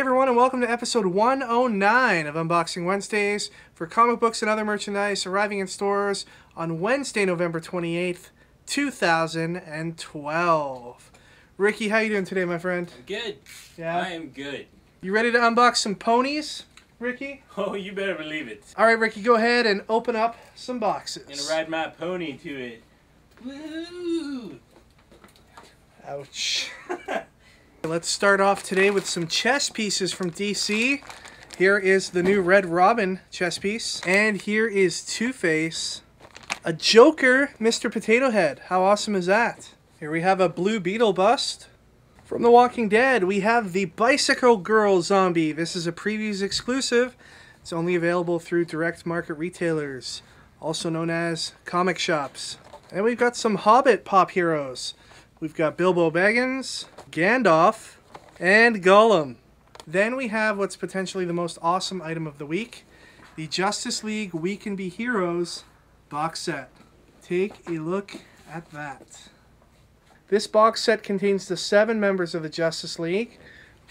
everyone, and welcome to episode 109 of Unboxing Wednesdays for comic books and other merchandise arriving in stores on Wednesday, November 28th, 2012. Ricky, how you doing today, my friend? I'm good. Yeah? I am good. You ready to unbox some ponies, Ricky? Oh, you better believe it. All right, Ricky, go ahead and open up some boxes. Gonna ride my pony to it. Woo! Ouch. Let's start off today with some chess pieces from DC. Here is the new Red Robin chess piece. And here is Two-Face. A Joker Mr. Potato Head. How awesome is that? Here we have a Blue Beetle bust. From The Walking Dead, we have the Bicycle Girl zombie. This is a previews exclusive. It's only available through direct market retailers, also known as comic shops. And we've got some Hobbit pop heroes. We've got Bilbo Baggins, Gandalf, and Gollum. Then we have what's potentially the most awesome item of the week, the Justice League We Can Be Heroes box set. Take a look at that. This box set contains the 7 members of the Justice League.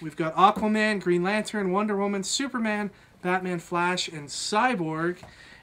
We've got Aquaman, Green Lantern, Wonder Woman, Superman, Batman, Flash, and Cyborg.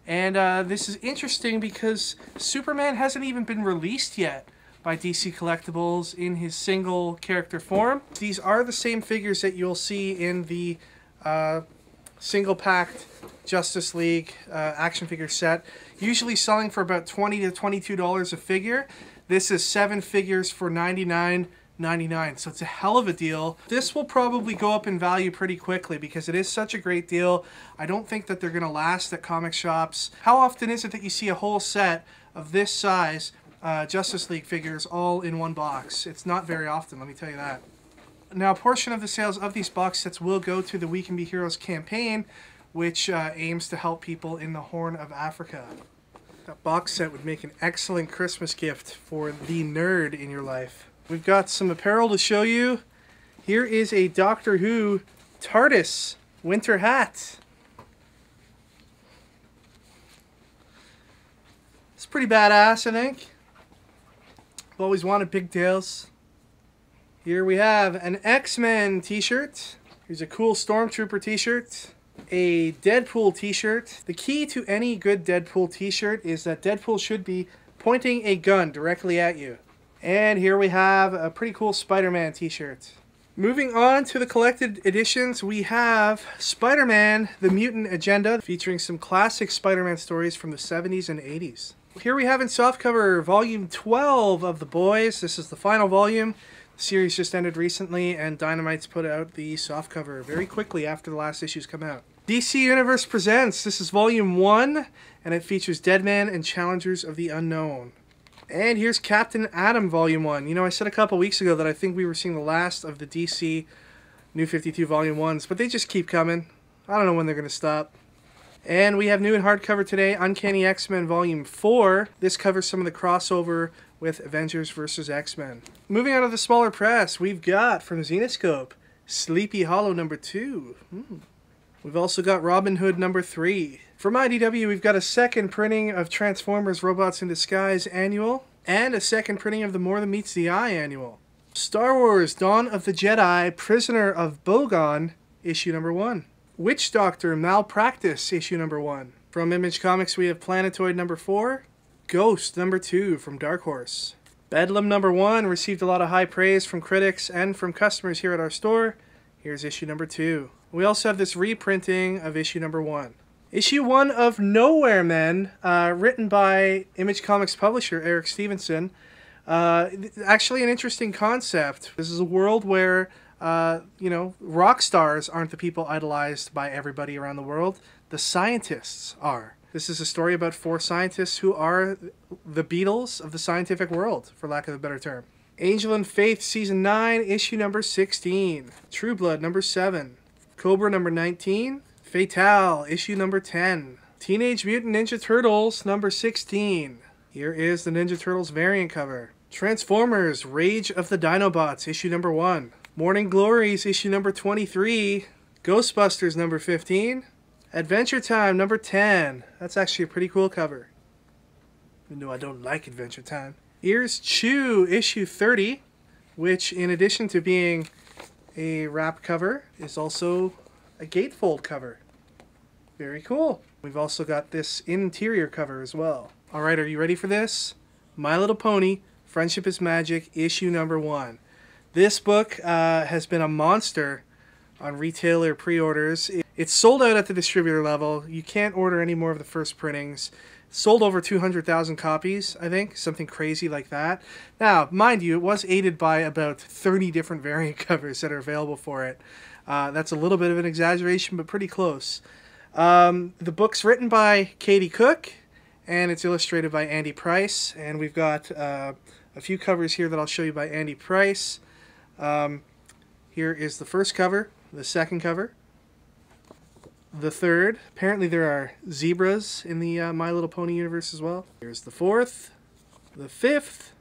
And this is interesting because Superman hasn't even been released yet by DC Collectibles in his single character form. These are the same figures that you'll see in the single packed Justice League action figure set, usually selling for about $20 to $22 a figure. This is 7 figures for $99.99, so it's a hell of a deal. This will probably go up in value pretty quickly because it is such a great deal. I don't think that they're going to last at comic shops. How often is it that you see a whole set of this size Justice League figures all in one box? It's not very often, let me tell you that. Now, a portion of the sales of these box sets will go to the We Can Be Heroes campaign, which aims to help people in the Horn of Africa. That box set would make an excellent Christmas gift for the nerd in your life. We've got some apparel to show you. Here is a Doctor Who TARDIS winter hat. It's pretty badass, I think. I've always wanted pigtails. Here we have an X-Men t-shirt. Here's a cool Stormtrooper t-shirt. A Deadpool t-shirt. The key to any good Deadpool t-shirt is that Deadpool should be pointing a gun directly at you. And here we have a pretty cool Spider-Man t-shirt. Moving on to the collected editions, we have Spider-Man: The Mutant Agenda, featuring some classic Spider-Man stories from the 70s and 80s. Here we have in softcover volume 12 of The Boys. This is the final volume. The series just ended recently, and Dynamite's put out the softcover very quickly after the last issues come out. DC Universe Presents. This is volume 1, and it features Deadman and Challengers of the Unknown. And here's Captain Atom volume 1. You know, I said a couple weeks ago that I think we were seeing the last of the DC New 52 volume 1s, but they just keep coming. I don't know when they're going to stop. And we have new in hardcover today, Uncanny X-Men Volume 4. This covers some of the crossover with Avengers vs. X-Men. Moving on to the smaller press, we've got, from Zenescope, Sleepy Hollow number 2. We've also got Robin Hood number 3. From IDW, we've got a second printing of Transformers Robots in Disguise Annual, and a second printing of the More Than Meets the Eye Annual. Star Wars Dawn of the Jedi, Prisoner of Bogon, issue number 1. Witch Doctor Malpractice, issue number 1. From Image Comics, we have Planetoid number 4. Ghost number 2 from Dark Horse. Bedlam number 1 received a lot of high praise from critics and from customers here at our store. Here's issue number 2. We also have this reprinting of issue number 1. Issue 1 of Nowhere Men, written by Image Comics publisher Eric Stevenson. Actually an interesting concept. This is a world where rock stars aren't the people idolized by everybody around the world. The scientists are. This is a story about 4 scientists who are the Beatles of the scientific world, for lack of a better term. Angel and Faith Season 9, issue number 16. True Blood number 7. Cobra number 19. Fatale, issue number 10. Teenage Mutant Ninja Turtles number 16. Here is the Ninja Turtles variant cover. Transformers Rage of the Dinobots, issue number 1. Morning Glories, issue number 23. Ghostbusters number 15. Adventure Time number 10. That's actually a pretty cool cover. Even though I don't like Adventure Time. Here's Chew, issue 30, which in addition to being a wrap cover is also a gatefold cover. Very cool. We've also got this interior cover as well. All right, are you ready for this? My Little Pony, Friendship is Magic, issue number 1. This book has been a monster on retailer pre-orders. It's sold out at the distributor level. You can't order any more of the first printings. Sold over 200,000 copies, I think, something crazy like that. Now, mind you, it was aided by about 30 different variant covers that are available for it. That's a little bit of an exaggeration, but pretty close. The book's written by Katie Cook, and it's illustrated by Andy Price. And we've got a few covers here that I'll show you by Andy Price. Here is the first cover, the second cover, the third. Apparently there are zebras in the My Little Pony universe as well. Here's the fourth, the fifth,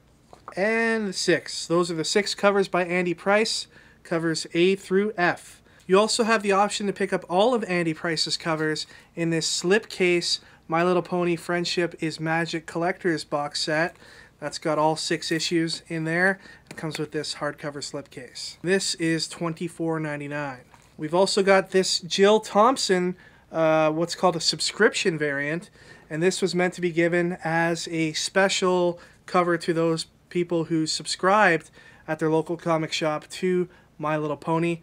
and the sixth. Those are the 6 covers by Andy Price, covers A through F. You also have the option to pick up all of Andy Price's covers in this slipcase My Little Pony Friendship is Magic Collector's box set. That's got all 6 issues in there. It comes with this hardcover slipcase. This is $24.99. We've also got this Jill Thompson, what's called a subscription variant, and this was meant to be given as a special cover to those people who subscribed at their local comic shop to My Little Pony.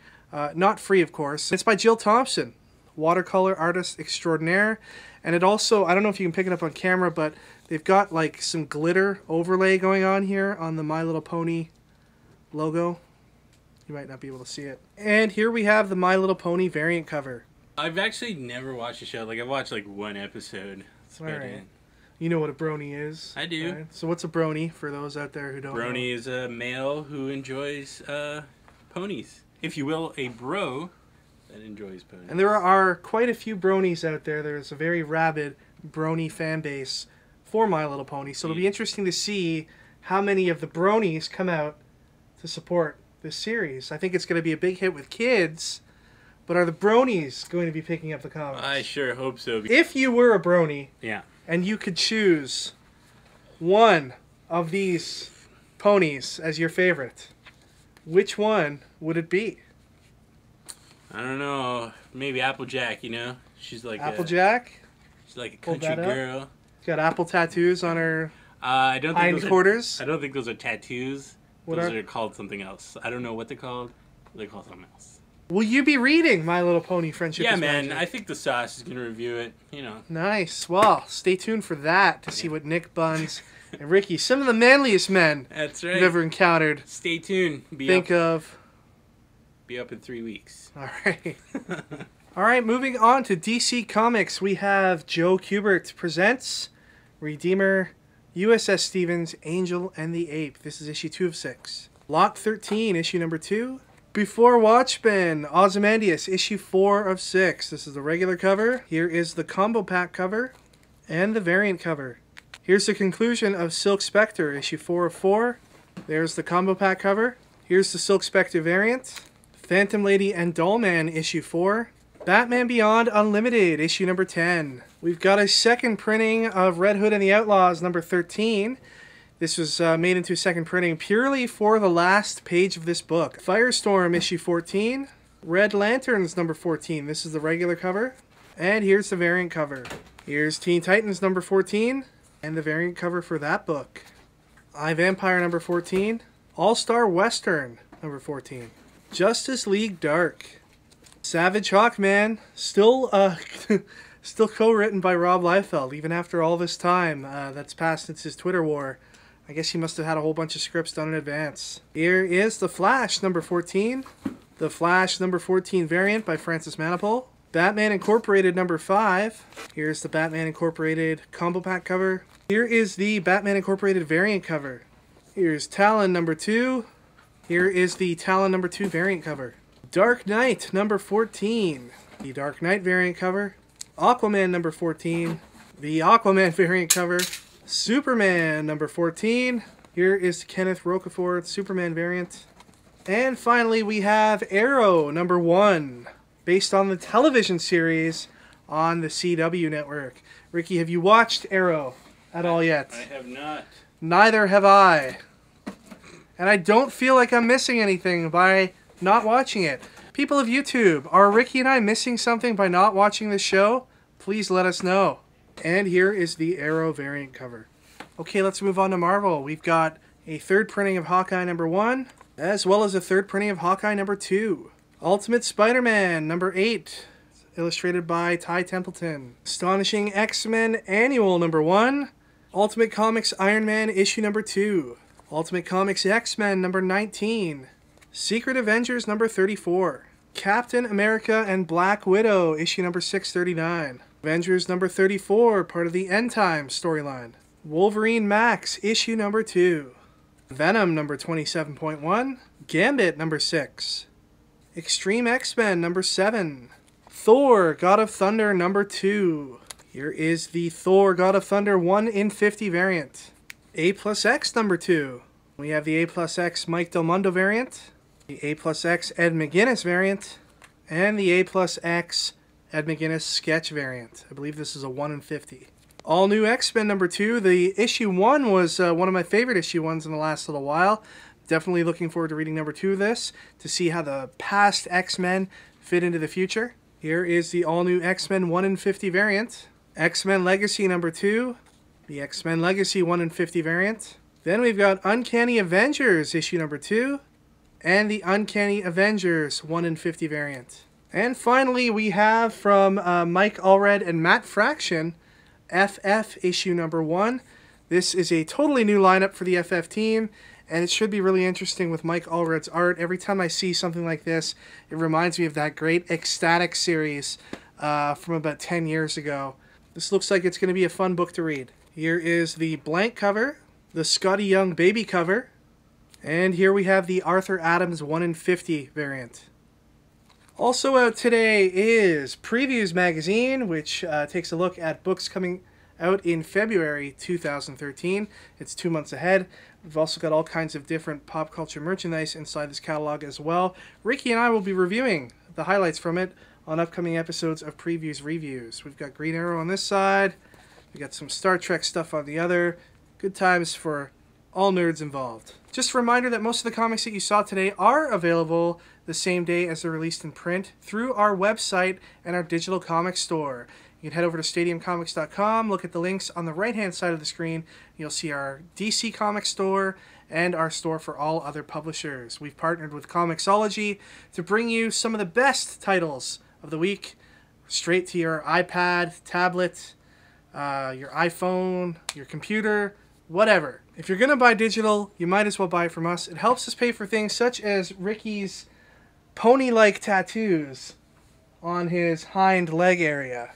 Not free, of course. It's by Jill Thompson, watercolor artist extraordinaire, and it also, I don't know if you can pick it up on camera, but they've got like some glitter overlay going on here on the My Little Pony logo. You might not be able to see it. And here we have the My Little Pony variant cover. I've actually never watched the show. Like, I've watched like 1 episode. That's about it. You know what a brony is? I do. Right? So what's a brony for those out there who don't know? Brony is a male who enjoys ponies. If you will, a bro that enjoys ponies. And there are quite a few bronies out there. There's a very rabid brony fan base for My Little Pony. So it'll be interesting to see how many of the bronies come out to support this series. I think it's going to be a big hit with kids, but are the bronies going to be picking up the comics? I sure hope so. If you were a brony, yeah, and you could choose one of these ponies as your favorite, which one would it be? I don't know. Maybe Applejack, you know? She's like Applejack? She's like a country girl. She's got apple tattoos on her I don't think hindquarters. I don't think those are tattoos. Those are called something else. I don't know what they're called. They're called something else. Will you be reading My Little Pony Friendship is man. Magic? I think the sauce is going to review it, you know. Nice. Well, stay tuned for that to see what Nick Buns and Ricky, some of the manliest men that's right, you've ever encountered, stay tuned. Be up in 3 weeks. All right. All right, moving on to DC Comics, we have Joe Kubert presents Redeemer, USS Stevens, Angel and the Ape. This is issue 2 of 6. Lot 13, issue number 2. Before Watchmen, Ozymandias, issue 4 of 6. This is the regular cover. Here is the combo pack cover and the variant cover. Here's the conclusion of Silk Spectre, issue 4 of 4. There's the combo pack cover. Here's the Silk Spectre variant. Phantom Lady and Dollman, issue 4. Batman Beyond Unlimited, issue number 10. We've got a second printing of Red Hood and the Outlaws, number 13. This was made into a second printing purely for the last page of this book. Firestorm, issue 14. Red Lanterns, number 14. This is the regular cover. And here's the variant cover. Here's Teen Titans, number 14. And the variant cover for that book. iVampire, number 14. All-Star Western, number 14. Justice League Dark. Savage Hawkman, still co-written by Rob Liefeld, even after all this time that's passed since his Twitter war. I guess he must have had a whole bunch of scripts done in advance. Here is The Flash, number 14. The Flash, number 14 variant by Francis Manapul. Batman Incorporated, number 5. Here's the Batman Incorporated combo pack cover. Here is the Batman Incorporated variant cover. Here's Talon, number 2. Here is the Talon, number 2 variant cover. Dark Knight, number 14. The Dark Knight variant cover. Aquaman, number 14. The Aquaman variant cover. Superman, number 14. Here is Kenneth Rocafort Superman variant. And finally, we have Arrow, number 1. Based on the television series on the CW network. Ricky, have you watched Arrow at all yet? I have not. Neither have I. And I don't feel like I'm missing anything by not watching it. People of YouTube, are Ricky and I missing something by not watching this show? Please let us know. And here is the Arrow variant cover. Okay, let's move on to Marvel. We've got a third printing of Hawkeye #1, as well as a third printing of Hawkeye #2. Ultimate Spider-Man #8, illustrated by Ty Templeton. Astonishing X-Men Annual #1. Ultimate Comics Iron Man issue #2. Ultimate Comics X-Men #19. Secret Avengers #34. Captain America and Black Widow issue #639. Avengers #34, part of the End Time storyline. Wolverine Max issue #2. Venom #27.1. Gambit #6. Extreme X-Men #7. Thor God of Thunder #2. Here is the Thor God of Thunder 1 in 50 variant. A+X #2. We have the A+X Mike Del Mundo variant, the A+X Ed McGuinness variant, and the A+X Ed McGuinness sketch variant. I believe this is a 1 in 50. All New X-Men #2. The issue 1 was one of my favorite issue 1s in the last little while. Definitely looking forward to reading #2 of this to see how the past X-Men fit into the future. Here is the All New X-Men 1 in 50 variant. X-Men Legacy #2. The X-Men Legacy 1 in 50 variant. Then we've got Uncanny Avengers issue #2. And the Uncanny Avengers 1 in 50 variant. And finally we have from Mike Allred and Matt Fraction, FF issue #1. This is a totally new lineup for the FF team, and it should be really interesting with Mike Allred's art. Every time I see something like this, it reminds me of that great Ecstatic series from about 10 years ago. This looks like it's going to be a fun book to read. Here is the blank cover, the Scotty Young baby cover, and here we have the Arthur Adams 1 in 50 variant. Also out today is Previews Magazine, which takes a look at books coming out in February 2013. It's 2 months ahead. We've also got all kinds of different pop culture merchandise inside this catalog as well. Ricky and I will be reviewing the highlights from it on upcoming episodes of Previews Reviews. We've got Green Arrow on this side. We've got some Star Trek stuff on the other. Good times for all nerds involved. Just a reminder that most of the comics that you saw today are available the same day as they're released in print through our website and our digital comic store. You can head over to stadiumcomics.com, look at the links on the right-hand side of the screen. You'll see our DC Comics store and our store for all other publishers. We've partnered with Comixology to bring you some of the best titles of the week straight to your iPad, tablet, your iPhone, your computer, whatever. If you're going to buy digital, you might as well buy it from us. It helps us pay for things such as Ricky's pony-like tattoos on his hind leg area.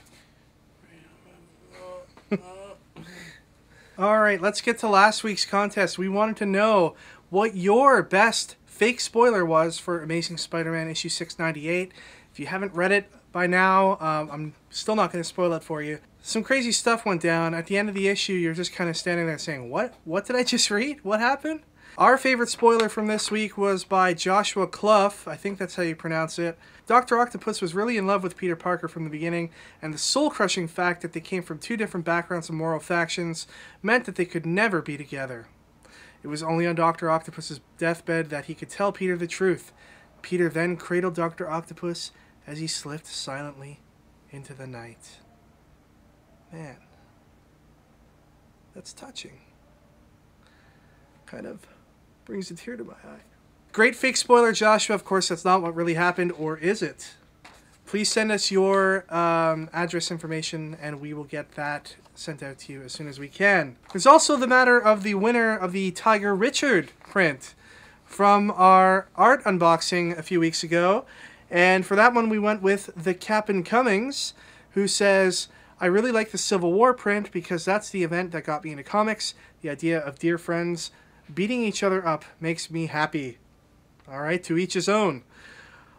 Alright, let's get to last week's contest. We wanted to know what your best fake spoiler was for Amazing Spider-Man issue 698. If you haven't read it by now, I'm still not going to spoil it for you. Some crazy stuff went down. At the end of the issue, you're just kind of standing there saying, what? What did I just read? What happened? Our favorite spoiler from this week was by Joshua Clough. I think that's how you pronounce it. Dr. Octopus was really in love with Peter Parker from the beginning, and the soul-crushing fact that they came from two different backgrounds and moral factions meant that they could never be together. It was only on Dr. Octopus's deathbed that he could tell Peter the truth. Peter then cradled Dr. Octopus as he slipped silently into the night. Man, that's touching. Kind of brings a tear to my eye. Great fake spoiler, Joshua. Of course, that's not what really happened, or is it? Please send us your address information, and we will get that sent out to you as soon as we can. There's also the matter of the winner of the Tiger Richard print from our art unboxing a few weeks ago. And for that one, we went with the Captain Cummings, who says, I really like the Civil War print because that's the event that got me into comics. The idea of dear friends beating each other up makes me happy. All right, to each his own.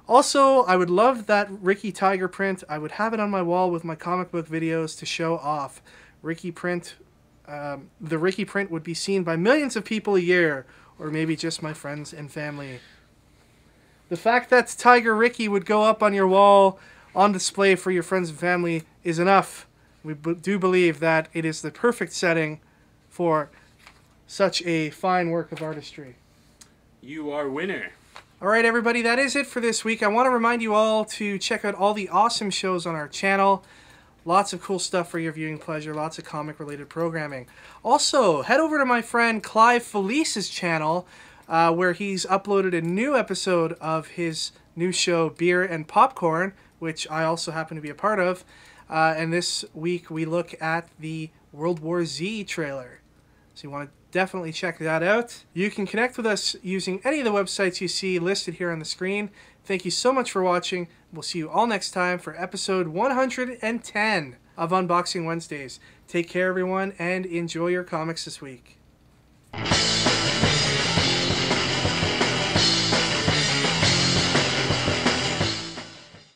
Also, I would love that Ricky Tiger print. I would have it on my wall with my comic book videos to show off. Ricky print, the Ricky print would be seen by millions of people a year, or maybe just my friends and family. The fact that Tiger Ricky would go up on your wall on display for your friends and family is enough. We do believe that it is the perfect setting for such a fine work of artistry. You are winner. Alright everybody, that is it for this week. I want to remind you all to check out all the awesome shows on our channel. Lots of cool stuff for your viewing pleasure, lots of comic related programming. Also, head over to my friend Clive Felice's channel where he's uploaded a new episode of his new show Beer and Popcorn, which I also happen to be a part of. And this week we look at the World War Z trailer. So you want to definitely check that out. You can connect with us using any of the websites you see listed here on the screen. Thank you so much for watching. We'll see you all next time for episode 110 of Unboxing Wednesdays. Take care, everyone, and enjoy your comics this week.